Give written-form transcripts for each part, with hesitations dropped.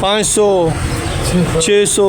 500 600؟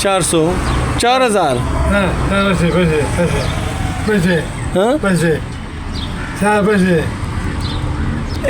400 4000؟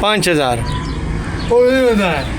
5000؟